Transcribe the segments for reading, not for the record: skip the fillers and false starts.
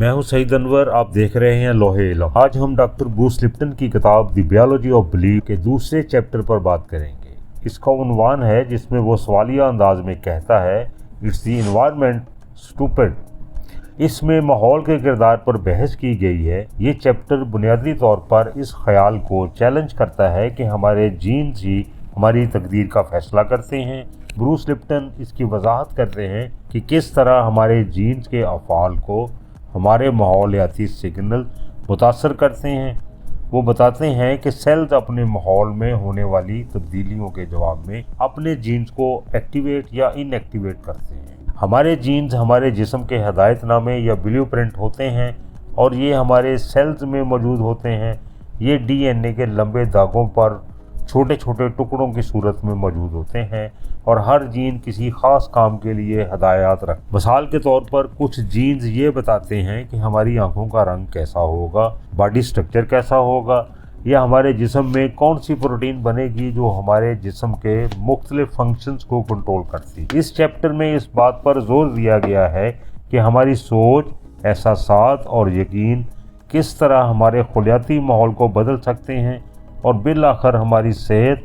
मैं हूं सईद अनवर, आप देख रहे हैं लोहे इल्म। आज हम डॉक्टर ब्रूस लिप्टन की किताब द बायोलॉजी ऑफ बिलीफ के दूसरे चैप्टर पर बात करेंगे। इसका उन्वान है जिसमें वो सवालिया अंदाज में कहता है, इट्स द एनवायरनमेंट स्टूपिड। इसमें माहौल के किरदार पर बहस की गई है। ये चैप्टर बुनियादी तौर पर इस ख्याल को चैलेंज करता है कि हमारे जीन्स ही हमारी तकदीर का फैसला करते हैं। ब्रूस लिप्टन इसकी वजाहत करते हैं कि किस तरह हमारे जीन्स के अफ़आल को हमारे माहौलियाती सिग्नल मुतासर करते हैं। वो बताते हैं कि सेल्स अपने माहौल में होने वाली तब्दीलियों के जवाब में अपने जीन्स को एक्टिवेट या इनएक्टिवेट करते हैं। हमारे जीन्स हमारे जिस्म के हदायतनामे या ब्लूप्रिंट होते हैं और ये हमारे सेल्स में मौजूद होते हैं। ये डीएनए के लंबे दागों पर छोटे छोटे टुकड़ों की सूरत में मौजूद होते हैं और हर जीन किसी ख़ास काम के लिए हदायत रख। मिसाल के तौर पर कुछ जीन्स ये बताते हैं कि हमारी आंखों का रंग कैसा होगा, बॉडी स्ट्रक्चर कैसा होगा, या हमारे जिस्म में कौन सी प्रोटीन बनेगी जो हमारे जिस्म के मुख्तलिफ फंक्शंस को कंट्रोल करती। इस चैप्टर में इस बात पर जोर दिया गया है कि हमारी सोच, एहसासात और यकीन किस तरह हमारे खुलियाती माहौल को बदल सकते हैं और बिलाखिर हमारी सेहत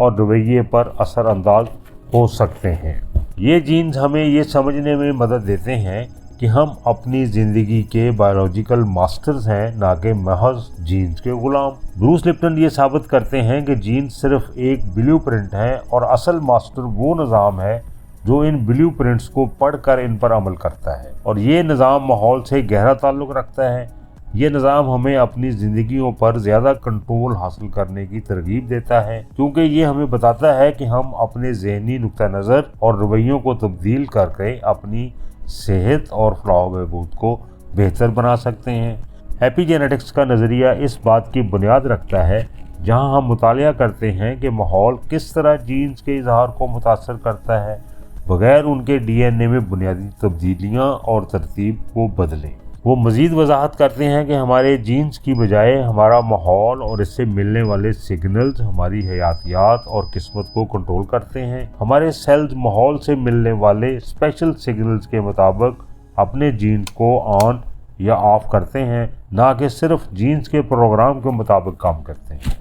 और रवैये पर असर अंदाज हो सकते हैं। ये जीन्स हमें ये समझने में मदद देते हैं कि हम अपनी ज़िंदगी के बायोलॉजिकल मास्टर्स हैं, ना कि महज जीन्स के गुलाम। ब्रूस लिप्टन ये साबित करते हैं कि जीन्स सिर्फ एक ब्लूप्रिंट है और असल मास्टर वो निज़ाम है जो इन ब्लूप्रिंट्स को पढ़कर इन पर अमल करता है, और ये निज़ाम माहौल से गहरा ताल्लुक़ रखता है। ये निज़ाम हमें अपनी ज़िंदगियों पर ज़्यादा कंट्रोल हासिल करने की तरगीब देता है, क्योंकि ये हमें बताता है कि हम अपने ज़हनी नुक्ता नज़र और रवैयों को तब्दील करके अपनी सेहत और फलाह बहबूद को बेहतर बना सकते हैं। एपिजेनेटिक्स का नज़रिया इस बात की बुनियाद रखता है, जहाँ हम मुतालिया करते हैं कि माहौल किस तरह जीन्स के इजहार को मुतासर करता है बगैर उनके डीएनए में बुनियादी तब्दीलियाँ और तरतीब को बदले। वो मज़ीद वजाहत करते हैं कि हमारे जीन्स की बजाय हमारा माहौल और इससे मिलने वाले सिग्नल्स हमारी हयातियात और किस्मत को कंट्रोल करते हैं। हमारे सेल्स माहौल से मिलने वाले स्पेशल सिग्नल्स के मुताबिक अपने जीन्स को ऑन या ऑफ करते हैं, ना कि सिर्फ जीन्स के प्रोग्राम के मुताबिक काम करते हैं।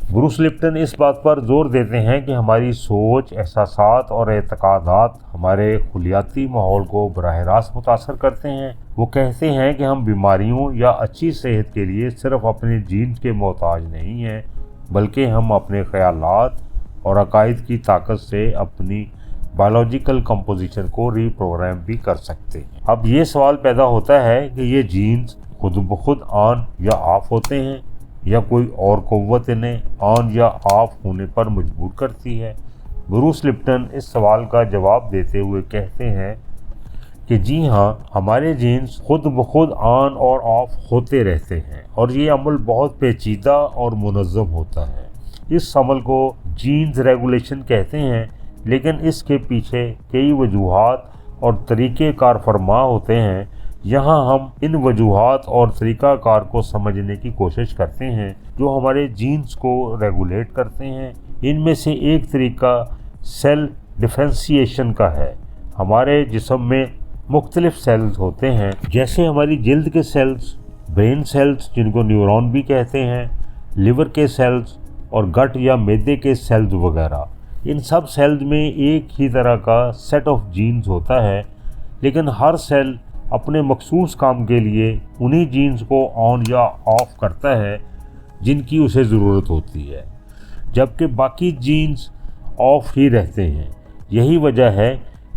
ब्रूस लिप्टन इस बात पर जोर देते हैं कि हमारी सोच, एहसासात और एतकादात हमारे खुलियाती माहौल को बराह रास्त मुतासर करते हैं। वो कहते हैं कि हम बीमारियों या अच्छी सेहत के लिए सिर्फ अपने जीन्स के मोहताज नहीं हैं, बल्कि हम अपने ख़यालात और अकायद की ताकत से अपनी बायोलॉजिकल कंपोजिशन को रीप्रोग्राम भी कर सकते हैं। अब ये सवाल पैदा होता है कि ये जीन्स खुद ब खुद ऑन या ऑफ होते हैं या कोई और क़ुव्वत इन्हें ऑन या ऑफ होने पर मजबूर करती है। ब्रूस लिप्टन इस सवाल का जवाब देते हुए कहते हैं कि जी हाँ, हमारे जीन्स खुद ब खुद ऑन और ऑफ होते रहते हैं और ये अमल बहुत पेचीदा और मुनज़्ज़म होता है। इस अमल को जीन्स रेगुलेशन कहते हैं, लेकिन इसके पीछे कई वजूहात और तरीक़े कार फरमा होते हैं। यहाँ हम इन वजूहात और तरीक़ाकार को समझने की कोशिश करते हैं जो हमारे जीन्स को रेगुलेट करते हैं। इनमें से एक तरीका सेल डिफरेंशिएशन का है। हमारे जिस्म में मुख्तलिफ सेल्स होते हैं, जैसे हमारी जल्द के सेल्स, ब्रेन सेल्स जिनको न्यूरॉन भी कहते हैं, लिवर के सेल्स और गट या मैदे के सेल्स वगैरह। इन सब सेल्स में एक ही तरह का सेट ऑफ जीन्स होता है, लेकिन हर सेल अपने मखसूस काम के लिए उन्हीं जीन्स को ऑन या ऑफ करता है जिनकी उसे ज़रूरत होती है, जबकि बाकी जीन्स ऑफ ही रहते हैं। यही वजह है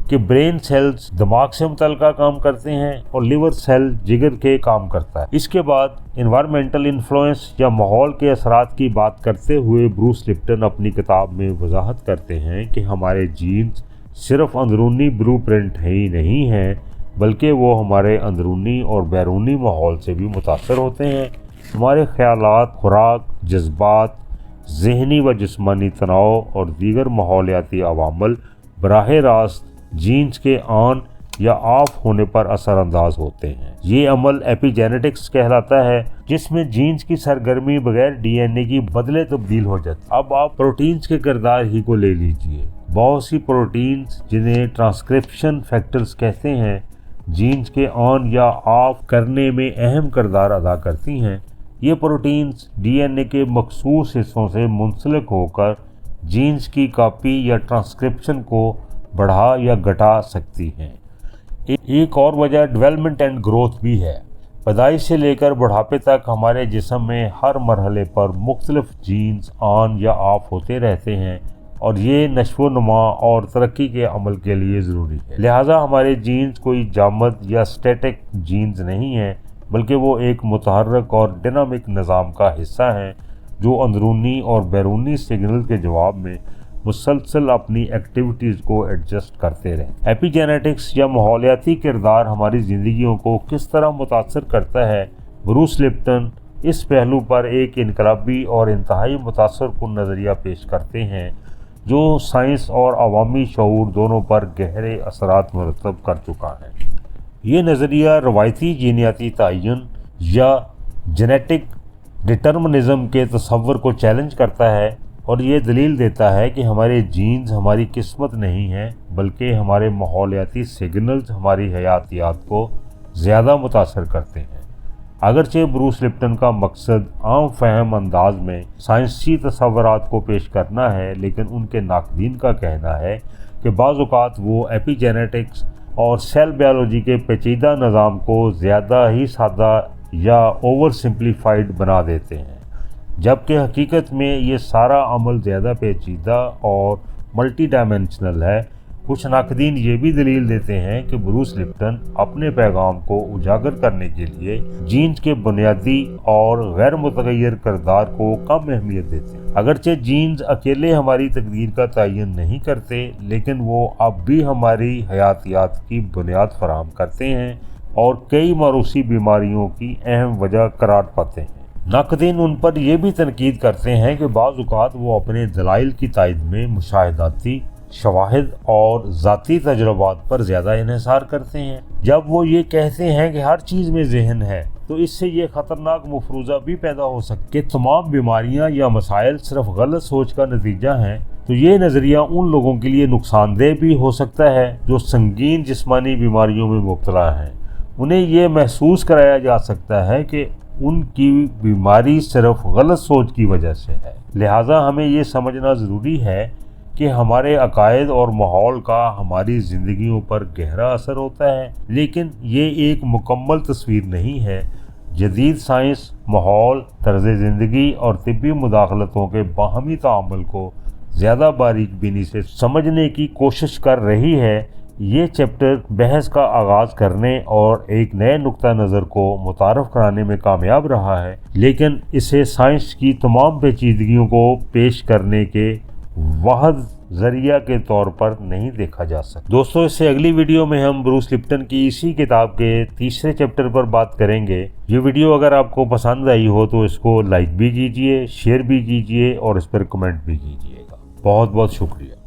कि ब्रेन सेल्स दिमाग से मुतल्लिका काम करते हैं और लिवर सेल जिगर के काम करता है। इसके बाद एनवायरमेंटल इन्फ्लुएंस या माहौल के असरात की बात करते हुए ब्रूस लिप्टन अपनी किताब में वजाहत करते हैं कि हमारे जीन्स सिर्फ अंदरूनी ब्लूप्रिंट ही नहीं हैं, बल्कि वो हमारे अंदरूनी और बैरूनी माहौल से भी मुतासर होते हैं। हमारे ख़यालात, खुराक, जज्बात, ज़हनी व जिस्मानी तनाव और दीगर माहौलियाती अवामल बराह रास्त जीन्स के ऑन या ऑफ होने पर असरअंदाज होते हैं। ये अमल एपिजेनेटिक्स कहलाता है, जिसमें जीन्स की सरगर्मी बगैर डीएनए की बदले तब्दील हो जाती है। अब आप प्रोटीन्स के किरदार ही को ले लीजिए। बहुत सी प्रोटीन्स जिन्हें ट्रांसक्रिप्शन फैक्टर्स कहते हैं जीन्स के ऑन या ऑफ करने में अहम किरदार अदा करती हैं। ये प्रोटीन्स डीएनए के मखसूस हिस्सों से मुंसलिक होकर जीन्स की कॉपी या ट्रांसक्रिप्शन को बढ़ा या घटा सकती हैं। एक और वजह डेवलपमेंट एंड ग्रोथ भी है। पैदाइश से लेकर बुढ़ापे तक हमारे जिस्म में हर मरहले पर मुख्तलिफ जीन्स ऑन या ऑफ होते रहते हैं और ये नश्व नुमा और तरक्की के अमल के लिए ज़रूरी है। लिहाजा हमारे जीन्स कोई जामद या स्टैटिक जीन्स नहीं हैं, बल्कि वो एक मुतहर्रक और डायनामिक निज़ाम का हिस्सा हैं जो अंदरूनी और बैरूनी सिग्नल के जवाब में मुसलसल अपनी एक्टिविटीज़ को एडजस्ट करते रहे। एपिजेनेटिक्स या माहौलियाती किरदार हमारी ज़िंदगियों को किस तरह मुतासर करता है, ब्रूस लिप्टन इस पहलू पर एक इनकलाबी और इंतहाई मुतासरकुन नज़रिया पेश करते हैं जो साइंस और अवामी शऊर दोनों पर गहरे असरात मुरतब कर चुका है। ये नज़रिया रवायती जीनियाती तयन या जेनेटिक डिटर्मिनिज़म के तसव्वुर को चैलेंज करता है और ये दलील देता है कि हमारे जीन्स हमारी किस्मत नहीं हैं, बल्कि हमारे माहौलियाती सिग्नल्स हमारी हयातियात को ज़्यादा मुतासर करते हैं। अगरचे ब्रूस लिप्टन का मकसद आम फहम अंदाज में साइंसी तसव्वुरात को पेश करना है, लेकिन उनके नाक़दीन का कहना है कि बाज़ औक़ात वो एपिजेनेटिक्स और सेल बायोलॉजी के पेचीदा निज़ाम को ज़्यादा ही सादा या ओवर सिंप्लीफाइड बना देते हैं, जबकि हकीकत में ये सारा अमल ज़्यादा पेचीदा और मल्टी डायमेंशनल है। कुछ नाक़दीन ये भी दलील देते हैं कि ब्रूस लिप्टन अपने पैगाम को उजागर करने के लिए जीन्स के बुनियादी और गैर मुतग़य्यर किरदार को कम अहमियत देते हैं। अगरचे जीन्स अकेले हमारी तकदीर का तयन नहीं करते, लेकिन वो अब भी हमारी हयातियात की बुनियाद फराहम करते हैं और कई मरूसी बीमारियों की अहम वजह करार पाते हैं। नाक़दीन उन पर यह भी तनकीद करते हैं कि बाज़ औक़ात वो अपने दलाइल की तायद में मुशाहिदाती शवाहिद और ज़ाती तजुर्बात पर ज़्यादा इन्हिसार करते हैं। जब वो ये कहते हैं कि हर चीज़ में ज़हन है, तो इससे ये ख़तरनाक मफरूज़ा भी पैदा हो सकता है कि तमाम बीमारियां या मसाइल सिर्फ गलत सोच का नतीजा हैं। तो ये नज़रिया उन लोगों के लिए नुकसानदेह भी हो सकता है जो संगीन जिस्मानी बीमारियों में मुब्तला हैं। उन्हें ये महसूस कराया जा सकता है कि उनकी बीमारी सिर्फ गलत सोच की वजह से है। लिहाजा हमें ये समझना ज़रूरी है कि हमारे अकायद और माहौल का हमारी ज़िंदगियों पर गहरा असर होता है, लेकिन ये एक मुकम्मल तस्वीर नहीं है। जदीद साइंस माहौल, तर्ज़ ज़िंदगी और तिब्बी मुदाखलतों के बाहमी ताअम्मुल को ज़्यादा बारीक बीनी से समझने की कोशिश कर रही है। ये चैप्टर बहस का आगाज़ करने और एक नए नुक्ता नज़र को मुतारफ़ कराने में कामयाब रहा है, लेकिन इसे साइंस की तमाम पेचीदगियों को पेश करने के वाहिद ज़रिया के तौर पर नहीं देखा जा सकता। दोस्तों, इससे अगली वीडियो में हम ब्रूस लिप्टन की इसी किताब के तीसरे चैप्टर पर बात करेंगे। ये वीडियो अगर आपको पसंद आई हो तो इसको लाइक भी कीजिए, शेयर भी कीजिए और इस पर कमेंट भी कीजिएगा। बहुत बहुत शुक्रिया।